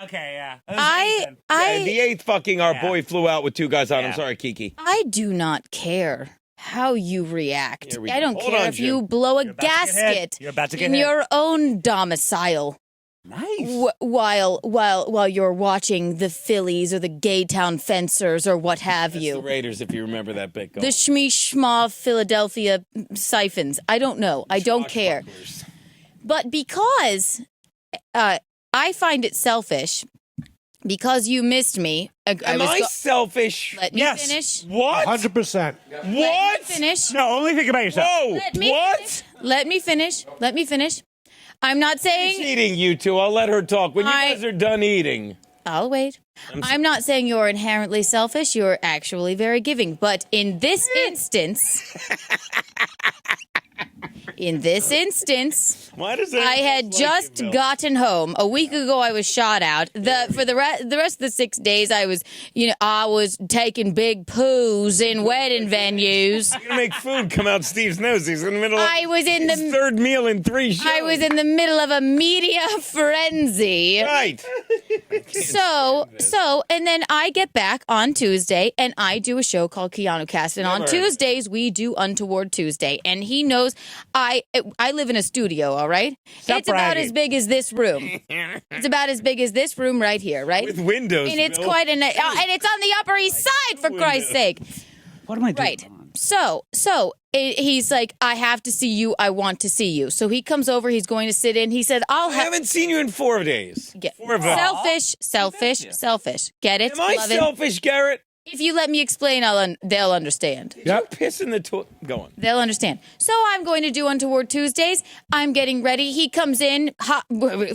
Okay, yeah. The eighth fucking our boy flew out with 2 guys on. I'm sorry, Kiki. I do not care how you react. Here we I go. don't Hold care on, if Jim. you blow a You're about to get hit. gasket You're about to get in hit. your own domicile. Nice. While you're watching the Phillies or the Gaytown Fencers or what have That's you. the Raiders, if you remember that bit. Go The on. Shmee Shma Philadelphia Siphons. I don't know. I don't care. Swashbucklers. But because I find it selfish, because you missed me. Am I selfish? Let me Yes. finish. What? 100%. Let me What? finish. No, only think about yourself. Whoa! Let me What? finish. Let me finish. Let me finish. I'm not She's saying eating, you two. I'll let her talk. When you guys are done eating. I'll wait. I'm not saying you're inherently selfish. You're actually very giving. But in this instance, Why does I had just gotten home. A week ago, I was shot out. For the rest of the 6 days, I was taking big poos in wedding venues. You're gonna make food come out Steve's nose. He's in the middle of his third meal in 3 shows. I was in the middle of a media frenzy. Right. And then I get back on Tuesday, and I do a show called Keanu Cast. And on Tuesdays, we do Untoward Tuesday. And he knows I live in a studio, all right? It's about as big as this room. It's about as big as this room right here, right? With windows, And it's Bill. quite and it's on the Upper East Side, for Christ's sake. What am I doing? Right. So he's like, I have to see you. I want to see you. So he comes over. He's going to sit in. He said, I haven't seen you in 4 days. Selfish. Get it? Am I beloved? selfish, Garrett? If you let me explain, they'll understand. Yep. Piss in the toilet. Go on. They'll understand. So I'm going to do Untoward Tuesdays. I'm getting ready. He comes in,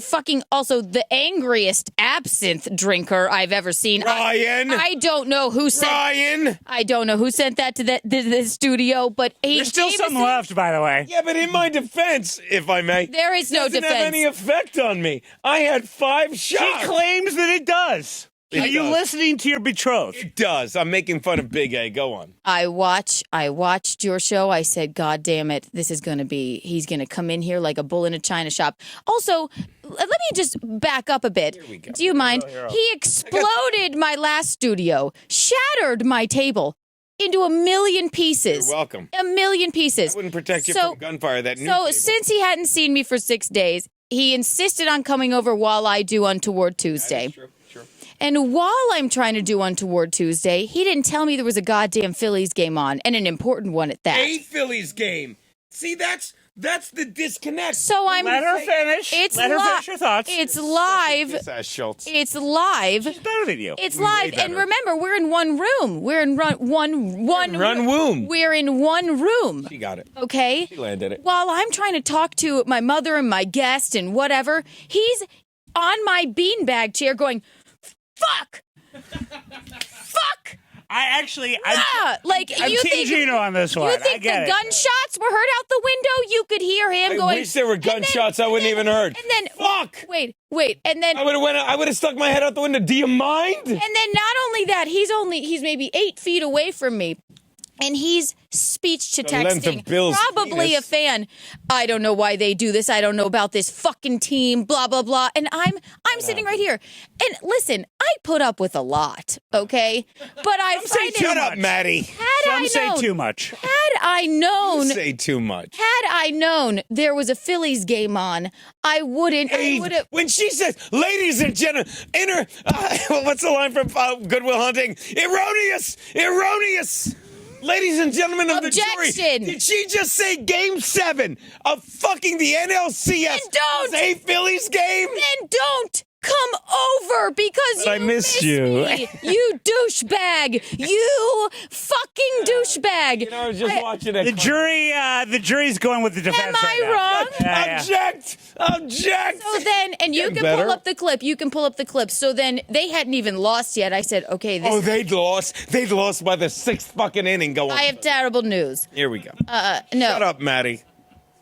fucking also the angriest absinthe drinker I've ever seen. Ryan. I don't know who sent. Ryan. I don't know who sent that to the studio, but There's still some left, by the way. Yeah, but in my defense, if I may, There is no doesn't defense. have any effect on me. I had 5 shots. She claims that it does. Are you listening to your betrothed? It does. I'm making fun of Big A. Go on. I watched your show. I said, God damn it, he's going to come in here like a bull in a china shop. Also, let me just back up a bit. Here we go. Do you mind? He exploded my last studio, shattered my table into a million pieces. You're welcome. A million pieces. I wouldn't protect you from gunfire. So since he hadn't seen me for 6 days, he insisted on coming over while I do Untoward Tuesday. Sure. And while I'm trying to do Untoward Tuesday, he didn't tell me there was a goddamn Phillies game on, and an important one at that. A Phillies game. See, that's the disconnect. So I'm. Let her finish. Let her finish her thoughts. It's live. Kiss-ass Schultz. It's live. She's better than you. It's live, and remember, we're in one room. We're in one room. We're in one room. She got it. Okay. She landed it. While I'm trying to talk to my mother and my guest and whatever, he's on my beanbag chair going, "Fuck, fuck." I'm you Team think Gino on this one. You I think the get it. gunshots were heard out the window? You could hear him I going. wish there were gunshots. I wouldn't even heard. And then fuck. Wait, and then I would have stuck my head out the window. Do you mind? And then not only that, he's maybe 8 feet away from me. And he's speech to length of texting, Bill's probably penis. a fan. I don't know why they do this. I don't know about this fucking team, blah, blah, blah. And I'm sitting right here. And listen, I put up with a lot, okay? But I find it... Shut up, Maddie. Some say too much. Had I known... You say too much. Had I known there was a Phillies game on, I wouldn't... I would have... When she says, ladies and gentlemen, what's the line from Good Will Hunting? Erroneous! Ladies and gentlemen of the jury, did she just say Game 7 of fucking the NLCS? Then don't! Was a Phillies game? Then don't come over because I miss you. Me. You douchebag! You fucking douchebag! You know, I was just watching it. The jury's going with the defense. Am I wrong? Object! So then, and you can pull up the clip. You can pull up the clip. So then they hadn't even lost yet. I said, okay, this they'd lost. They'd lost by the 6th fucking inning. Go on. I have terrible news. Here we go. No. Shut up, Maddie.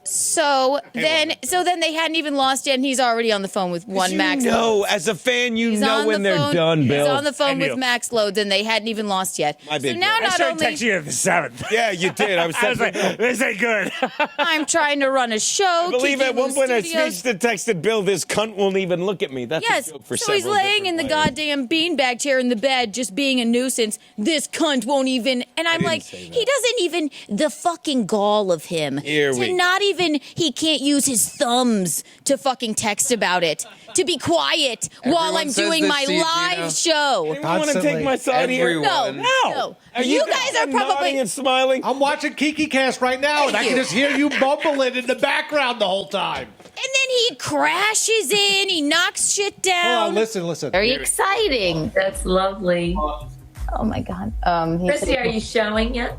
So then they hadn't even lost yet, and he's already on the phone with Max. No, as a fan, He's know when they're done, Bill. He's on the phone with Max Loads, and they hadn't even lost yet. My big so now I started texting you at the 7th. Yeah, you did. I was like, this ain't good. I'm trying to run a show. I believe at one point I speech that texted Bill, this cunt won't even look at me. That's a joke for so he's laying in the goddamn beanbag chair in the bed, just being a nuisance. This cunt won't even. And I'm like, he doesn't even. The fucking gall of him he can't use his thumbs to fucking text about it. To be quiet while I'm doing my live show. Anyone want to take my side here? No. You guys are probably nodding and smiling. I'm watching Kiki Cast right now, and I can just hear you mumbling in the background the whole time. And then he crashes in. He knocks shit down. Hold on, listen. Very exciting. That's lovely. Oh my God. Chrissy, are you showing yet?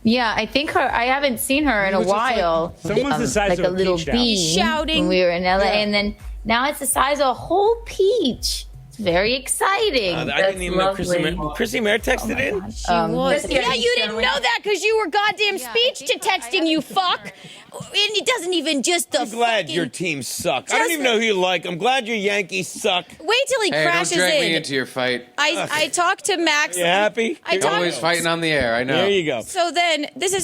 Yeah, I think I haven't seen her in a while. Someone's the size like of a little peach now. bean Shouting. when we were in LA, and then now it's the size of a whole peach. It's very exciting. I didn't even know Chrissy Mayer texted in. She was. Chrissy, Yeah, you didn't know that because you were goddamn speech to texting, you fuck. And it doesn't even just the I'm glad fucking... your team sucks. I don't even know who you like. I'm glad your Yankees suck. Wait till he crashes don't drag in. me into your fight. I talked to Max. You happy? You're always fighting on the air. I know. There you go. So then, this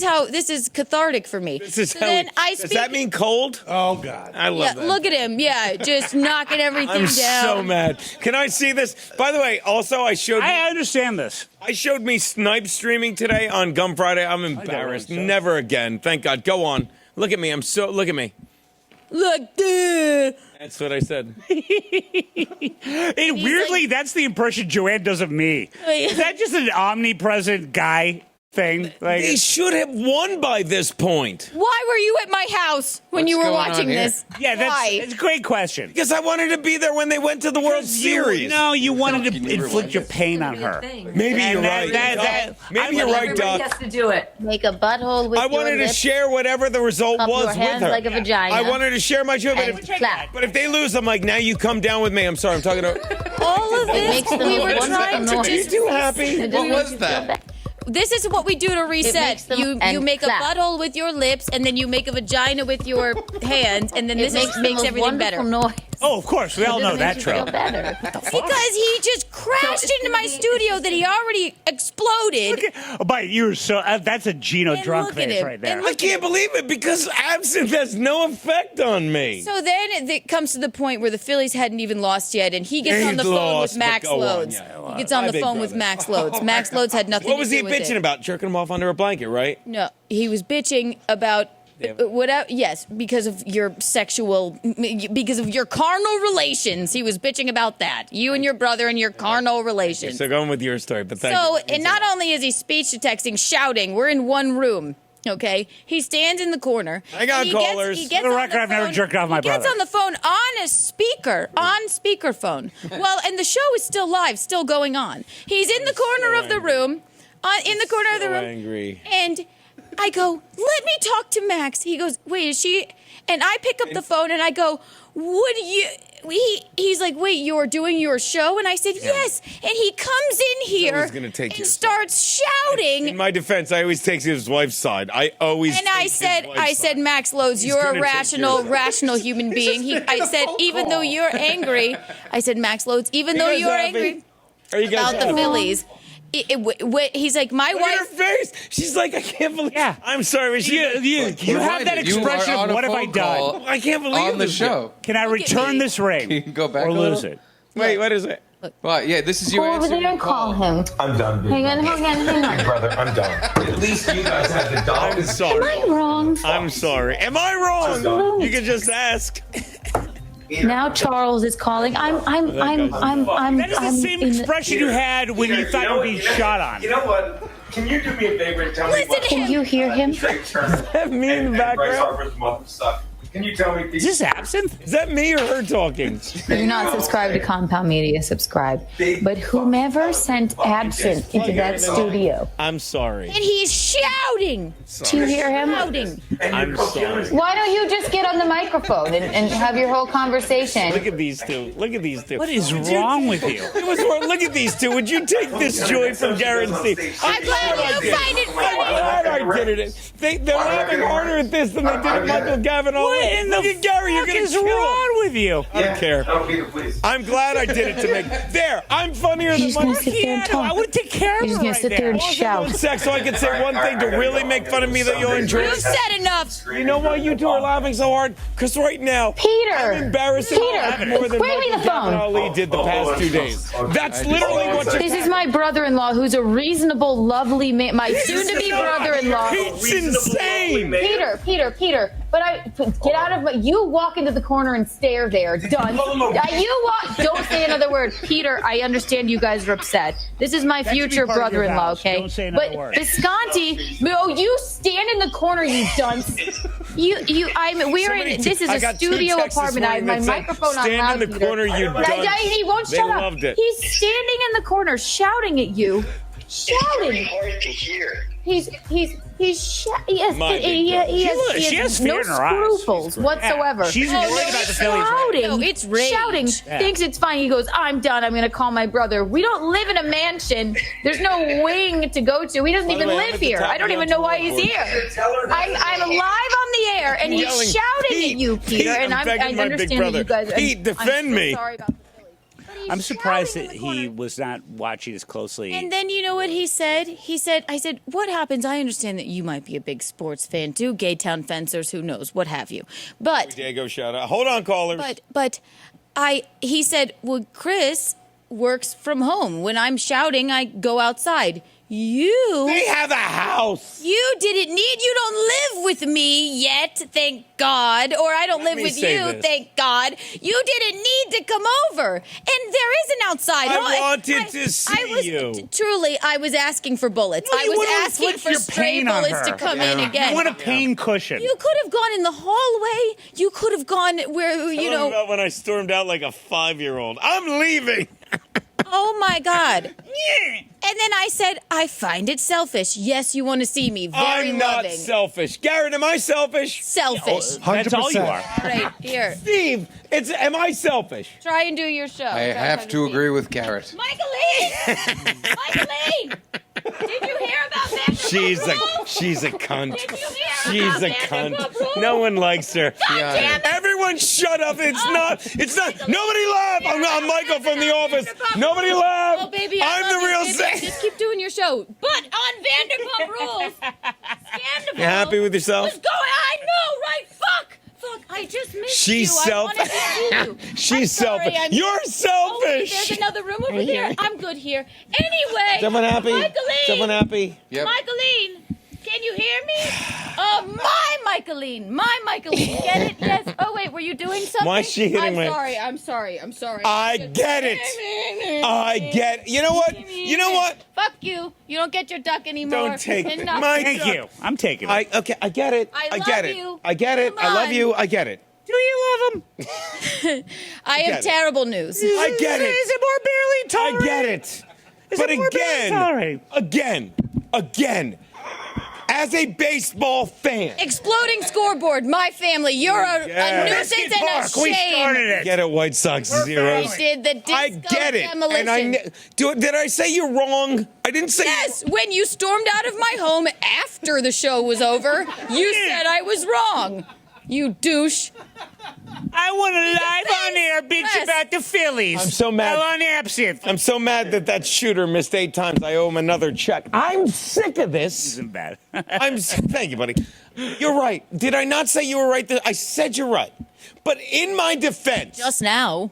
is cathartic for me. This is so how then does that mean cold? Oh, God. I love that. Look at him. Yeah, just knocking everything I'm down. so mad. Can I see this? By the way, also I understand this. I showed me Snipe streaming today on Gum Friday. I'm embarrassed. Never again. Thank God. Go on. Look at me. Look at me. Look, duh. That's what I said. Weirdly, that's the impression Joanne does of me. Is that just an omnipresent guy thing? Like, They should have won by this point. Why were you at my house when you were going on watching here? this? yeah, Why? that's a great question. Because I wanted to be there when they went to the World Series. You wanted to inflict your pain on her. Maybe you're right. Maybe you're right, Everybody Doc. has to do it. Make a butthole with I your wanted to lips, share whatever the result cup was your with hands her. like a vagina. I wanted to share my joy, and clap. but if they lose, I'm like, now you come down with me. I'm sorry, I'm talking to. All of this, makes the we most were wonderful trying to noise. Are you too happy? What was that? This is what we do to reset. makes them- You and make clap. a butthole with your lips, and then you make a vagina with your hands, and then It this makes the everything most better. wonderful noise. Oh, of course. We all know It that makes you trope. feel better. Because he just crashed into my studio that he already exploded. But you're so that's a Gino And drunk look at face him. right there. And I can't believe it because absinthe has no effect on me. So then it comes to the point where the Phillies hadn't even lost yet, and he gets on the They'd phone lost, with but Max go on. Loads. Yeah, He gets on my the big phone with brother. Max Loads. Max Loads had nothing What was to he do with bitching it. about? Jerking him off under a blanket, right? No, he was bitching about whatever. Yes, because of your carnal relations. He was bitching about that. You and your brother and your carnal relations. So going with your story, but thank So, you. and not only is he speech to texting, shouting, we're in one room. Okay, he stands in the corner. I got and callers. He gets For the on record, I've never phone- jerked off my He gets brother. on the phone on a speaker, on speakerphone. Well, and the show is still live, still going on. He's in the corner of the room, in the corner of the room, angry. and I go, "Let me talk to Max." He goes, "Wait, is she?" And I pick up the phone and I go, "Would you?" He's like, "Wait, you're doing your show?" And I said, "Yes." And he comes in here always gonna take and your starts shouting. In my defense, I always take his wife's side. I always. And I take his said, wife's side. Max Loads, He's you're gonna a take yours. rational human being. I said, even though you're angry, I said, Max Loads, even though guys you're happy? angry Are you guys about the happy? Phillies, he's like, my Look at her wife. face. She's like, I can't believe. Yeah. I'm sorry. You have that expression of what have I done? I can't believe on the this. show. Can I Look at return me. this ring Can you go back or a little? lose it? Wait, what is it? Well, yeah, this is you Go over answering there the and call call. him. I'm done, big Hang on, brother. hang on. Brother, I'm done. At least you guys have the dog. I'm sorry. Am I wrong? I'm sorry. Am I wrong? You can just ask. Now Charles is calling. I'm That is the same expression you had when you thought you were being shot on. You know what? Can you do me a favor and tell me Listen what to Can you hear him? That me in the Bryce background? Harper's mother suck? Can you tell me? Is this absinthe? Is that me or her talking? If you're not subscribed to Compound Media, subscribe. But whomever sent absinthe into that studio, I'm sorry. And he's shouting. do you hear him? Shouting. I'm sorry. Why don't you just get on the microphone and have your whole conversation? Look at these two. Look at these two. What is wrong with you? What's wrong? Look at these two. Would you take this joy from Garrett and Steve? I'm glad you find it funny. glad I did it. They're laughing harder at this than they did at Michael Gavin. What in the Look at Gary, you're fuck gonna is kill him. wrong with you? I don't care. That'll be the police. I'm glad I did it to make. There, I'm funnier than He's gonna Michael. sit there and I talk. would take care of He's her gonna right sit there and there. shout. One sec, so I can say one thing to really make fun of me that you'll enjoy. You've said enough. You know why you two are laughing so hard? Because right now, Peter! I'm embarrassing Peter, more than bring me Michael the Gavin phone. Ali did the past 2 days. That's literally what This is my brother-in-law, who's a reasonable, lovely man. My soon-to-be brother-in-law. It's insane. Peter. But get out of my. You walk into the corner and stare there. Done. You walk. Don't say another word, Peter. I understand you guys are upset. This is my That should be future part of your brother-in-law. vows. Okay. Don't say another But word. Visconti, you stand in the corner, you dunce. We're in. This is I a got two studio texts this apartment. I have morning my that said, microphone on "Stand loud. in the Peter." corner, you dunce. He won't They shut up. loved it. He's standing in the corner, shouting at you. Shouting. hard to hear. Yes, My big She has fear no in her eyes. scruples whatsoever. She's worried about the Phillies. Shouting, No, it's rage. shouting, Yeah. thinks it's fine. He goes, "I'm done. I'm going to call my brother." We don't live in a mansion. There's no wing to go to. He doesn't By the even way, I'm live at the here. top I don't of even the know why he's board. here. Tell her I'm live on the air, and he's Yelling, shouting "Pete, at you, Peter. Pete, and I'm I begging my big understand that brother. you guys. Pete, defend I'm so me. sorry about the Phillies. But he's I'm surprised shouting that in the he corner. was not watching as closely. And then you know what he said? I said, what happens? I understand that you might be a big sports fan too, Gay Town Fencers, who knows, what have you. But Diego, shout out. Hold on, callers. he said, well, Chris works from home. When I'm shouting, I go outside. They have a house. You don't live with me yet, thank God. Or I don't live me with say you, this. thank God. You didn't need to come over. And there is an outside. I wanted to see you. Truly, I was asking for bullets. No, I you was would've asking flipped for your stray pain on bullets her. to come in again. You want a pain cushion. You could have gone in the hallway. You could have gone where, you Tell know. them about when I stormed out like a 5-year-old. I'm leaving. Oh my God. And then I said, I find it selfish. Yes, you want to see me. Very I'm not loving. selfish. Garrett, am I selfish? Selfish. That's all you are. Right here. Steve, am I selfish? Try and do your show. I have to agree with Garrett. Michaeline! Michaeline! Did you hear about Vanderpump She's a cunt. Did you hear She's a about cunt. Vanderpump Rules? No one likes her. Damn it! Everyone shut up. It's not. Nobody laugh. I'm Michael from The Office. Nobody laugh. Oh, baby, I I'm love the you, real baby. Sam. Just keep doing your show. But on Vanderpump Rules, Scandal. You happy with yourself? What's going on? I know, right? Fuck. I just missed She's you. I wanted to see you. She's I'm sorry, selfish. I'm- You're Oh, wait, selfish. there's another room over there. I'm good here. Anyway. Someone happy? Michaeline. Someone happy? Yep. Michaeline, can you hear me? Oh, my Michaeline. My Michaeline. Get it? Yes. Oh, wait, were you doing something? Why is she hitting me? I'm sorry. I get it. I get it. You know what? You know what? Fuck you. You don't get your duck anymore. Don't take it. Enough. My Thank you. I'm taking it. Okay, I get it. I get love it. you. I get it. Come I love on. you. I get it. Do you love him? I get have it. terrible news. I get it. Is it more barely I tolerated? get it. Is But it more barely tolerated? again, as a baseball fan, Exploding scoreboard. My family. You're a Yes. nuisance Biscuit and a Park, we started shame. it. get it, White Sox I zeros. did the disco I get it. demolition. And did I say you're wrong? I didn't say. Yes, when you stormed out of my home after the show was over, you said I was wrong. You douche. I want to live on air bitch Yes. about the Phillies. I'm so mad. On absinthe. I'm so mad that shooter missed 8 times. I owe him another check. I'm sick of this. Isn't bad. Thank you, buddy. You're right. Did I not say you were right? I said you're right. But in my defense, Just now.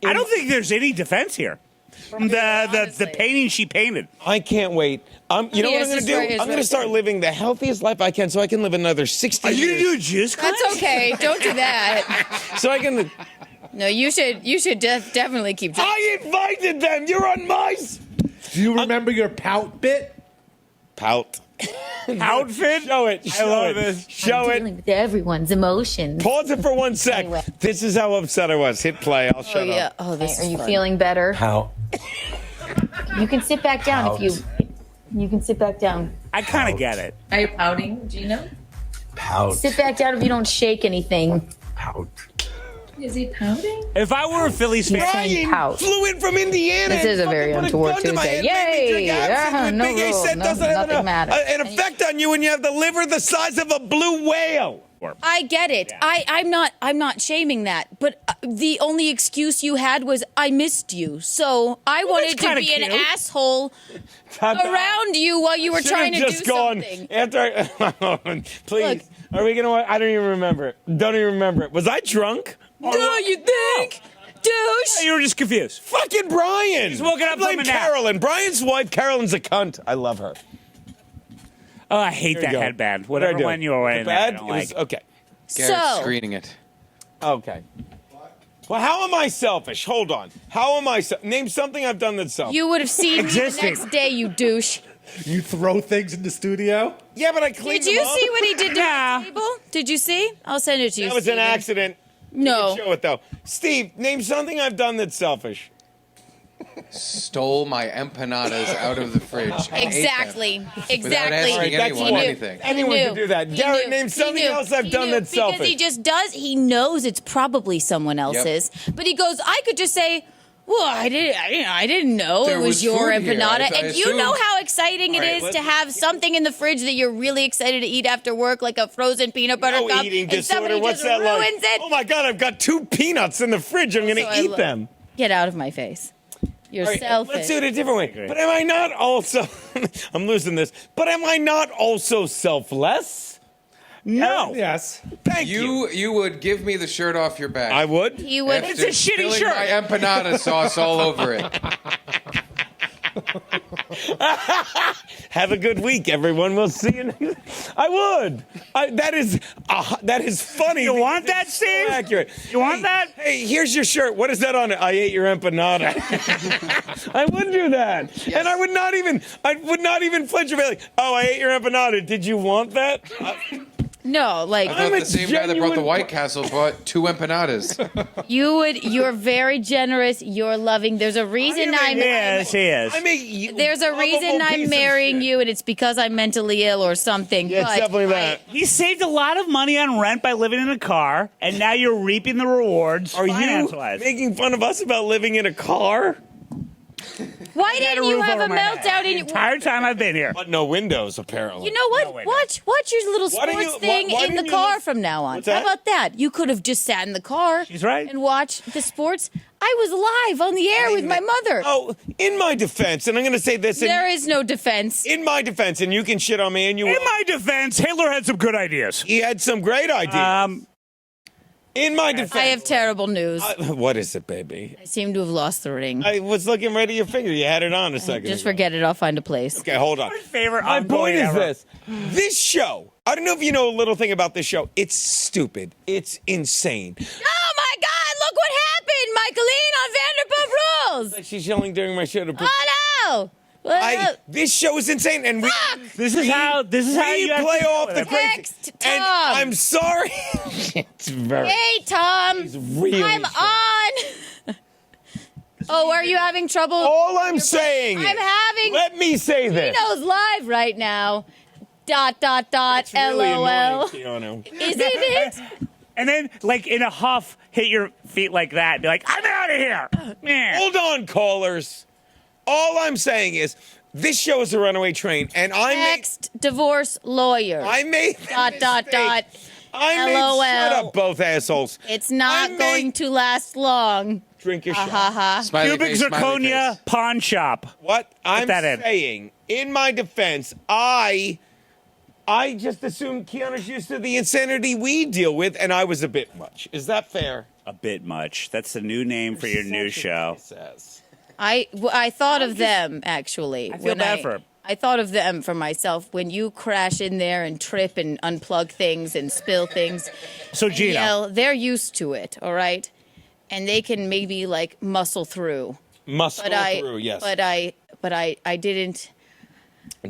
I don't think there's any defense here. From the honestly. painting she painted. I can't wait. You know what I'm Here's going to his do? right- his I'm going to right start there. living the healthiest life I can so I can live another 60 Are you years. going to do a juice cleanse? That's okay. Don't do that. So I can... No, you should definitely keep drinking. I invited them. You're on my... Do you remember your pout bit? Pout. Outfit? Show it. Show love it. this. Show it. Dealing with everyone's emotions. Pause it for 1 sec. Anyway. This is how upset I was. Hit play. I'll shut Oh, yeah. up. Oh, this Are is you fun. feeling better? How? You can sit back down if you. You can sit back down. I kind of get it. Are you pouting? Do you know? Pout. Sit back down if you don't shake anything. Pout. Is he pouting? If I were a Phillies fan, saying Brian pout. flew in from Indiana. This is a and very fucking put untoward gun to my Tuesday. head, made me drink Yay! absinthe with No Big A rules. said doesn't have Nothing matters. an effect on you when you have the liver the size of a blue whale. I get it. I'm not shaming that. But the only excuse you had was I missed you. So I wanted to kinda be an cute. asshole around you while you were trying to do something. After, please. Look. Are we gonna? I don't even remember it. Don't even remember it. Was I drunk? No, you think? Douche. you were just confused. Fucking Brian. He's woken up Blame from a nap. Carolyn. Brian's wife. Carolyn's a cunt. I love her. Oh, I hate There that you go. headband. What'd I Whatever do? one you were wearing. Bad. I don't It was like. okay. Garrett's So- screening it. Okay. Well, how am I selfish? Hold on. How am I? Name something I've done that's selfish. You would have seen me the Existing. next day, you douche. You throw things in the studio? Yeah, but I cleaned Did you them up. see what he did to Yeah. the table? Did you see? I'll send it to you. That was an Steven. accident. No. Show it though. Steve, name something I've done that's selfish. Stole my empanadas out of the fridge. and ate them Exactly. Without Exactly. asking That's anyone one. anything. Anyone He could knew. do that. He Garrett, knew. name He something knew. else I've He done knew. that's selfish. Because he just does. He knows it's probably someone else's. But he goes, I could just say, well, I didn't know There it was was your food here. empanada. I And you assumed. know how exciting it All right, is let's- to have something in the fridge that you're really excited to eat after work, like a frozen peanut butter No cup. eating and disorder. somebody What's just that ruins like? it. Oh my God, I've got 2 peanuts in the fridge. I'm going So I to eat love- them. Get out of my face. You're All right, selfish. let's do it a different way. But am I not also? I'm losing this. But am I not also selfless? No. Yes. Thank you. You would give me the shirt off your back. I would. He would. After It's a shitty spilling shirt. my empanada sauce all over it. Have a good week, everyone. We'll see you next. I would. That is funny. You want because that, it's so Steve? accurate. You want Hey, that? Hey, here's your shirt. What is that on it? I ate your empanada. I would do that, and I would not even flinch and be like, "Oh, I ate your empanada. Did you want that?" No, like I thought I'm a the same guy that brought the genuine- White Castle brought 2 empanadas. you're very generous. You're loving. There's a reason I'm. Yes, he is. I'm a There's a reason lovable piece I'm of marrying shit. you, and it's because I'm mentally ill or something. Yeah, it's but definitely that. He saved a lot of money on rent by living in a car, and now you're reaping the rewards. Are you finance-wise. making fun of us about living in a car? Why I had didn't you roof have a over my head meltdown the in? entire time I've been here? But no windows, apparently. You know what? No way, Watch your little Why don't sports you- thing why in the didn't you car listen- from now on. What's How that? about that? You could have just sat in the car. She's right. And watched the sports. I was live on the air with my mother. Oh, in my defense, and I'm going to say this. There is no defense. In my defense, and you can shit on me, and you In will. my defense, Hitler had some good ideas. He had some great ideas. In my defense. I have terrible news. What is it, baby? I seem to have lost the ring. I was looking right at your finger. You had it on a second Just ago. forget it. I'll find a place. Okay, hold on. Favorite My ongoing point is ever. this. This show, I don't know if you know a little thing about this show. It's stupid. It's insane. Oh my God! Look what happened, Michaeline on Vanderpump Rules. She's yelling during my show to put. Oh no! This show is insane, and we This is how we you have play to off do the it. crazy. Text And Tom. I'm sorry. It's very. Hey Tom, really I'm sorry. on. Oh, are you having trouble? All I'm saying is, I'm having. let me say this. Tino's live right now. ... It's really LOL. annoying, Keanu. Isn't it? And then, like, in a huff, hit your feet like that. And be like, I'm out of here. Man. Hold on, callers. All I'm saying is, this show is a runaway train, and Next divorce lawyer. I made ... I made LOL. shut up, both assholes. It's not I going made- to last long. Drink your Ha shot. ha ha. Smiley Cubic face, smiley zirconia face. pawn shop. What I'm that in. saying, in my defense, I just assumed Keanu's used to the insanity we deal with, and I was a bit much. Is that fair? A bit much. That's the new name for your new show. I thought of them actually. I feel bad for him. I thought of them for myself when you crash in there and trip and unplug things and spill things. So, and Gino. yell, they're used to it, all right, and they can maybe like muscle through. Muscle But I, through, yes. but I didn't.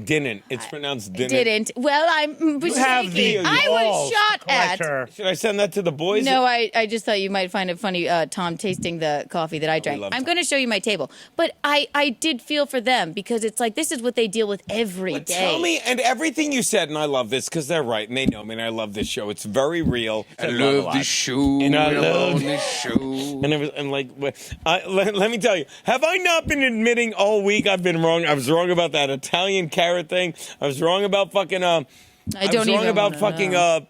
Didn't. It's pronounced didn't. Didn't. Well, I'm You have the I was balls shot to at. her. Should I send that to the boys? No, I just thought you might find it funny, Tom, tasting the coffee that I drank. love I'm Tom. going to show you my table. But I did feel for them because it's like this is what they deal with every day. Tell me, and everything you said, and I love this because they're right, and they know me, and I love this show. It's very real. I love this show. And I I love- love this show. And like, let me tell you, have I not been admitting all week I've been wrong? I was wrong about that Italian carrot thing. I was wrong about fucking. I don't was wrong even about wanna fucking. know.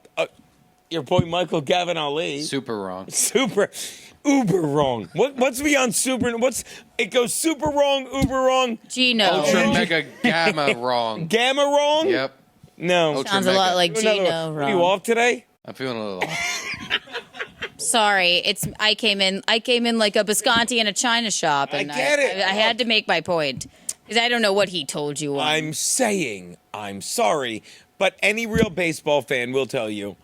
Your boy Michael Gavin Ali. Super wrong. Super, uber wrong. What's beyond super? It goes super wrong, uber wrong, Gino. Ultra mega gamma wrong. gamma wrong. Yep. No. Ultra Sounds a lot mega. like Do another Gino one. Are you wrong. off today? I'm feeling a little off. Sorry, I came in like a Bisconti in a china shop, and I get it. I had to make my point because I don't know what he told you. I'm saying I'm sorry, but any real baseball fan will tell you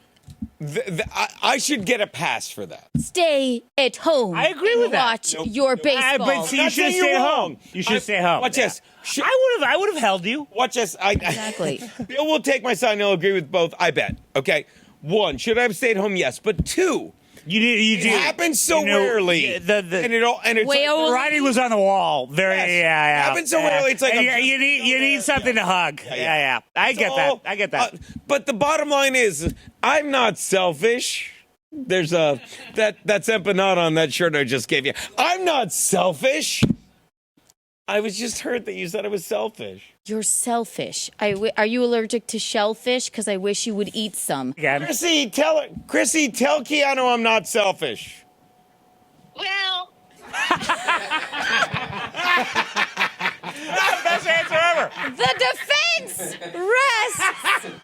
I should get a pass for that. Stay at home. I agree and with that. Watch your baseball. But see, you Not should have saying stayed you're home. wrong. You should stay home. Watch this. I would have held you. Watch this. Exactly. Bill will take my side and he'll agree with both. I bet. Okay. 1, should I have stayed home? Yes. But 2, You do. it happens so rarely. And it's Well, like, writing was on the wall. Very, Yes. yeah. Happens so rarely, it's like And I'm you need something to hug. Yeah. I get that. I get that. But the bottom line is, I'm not selfish. There's that's empanada on that shirt I just gave you. I'm not selfish. I was just hurt that you said I was selfish. You're selfish. Are you allergic to shellfish? Because I wish you would eat some. Again. Chrissy, tell Keanu I'm not selfish. Well, Best answer ever. The defense.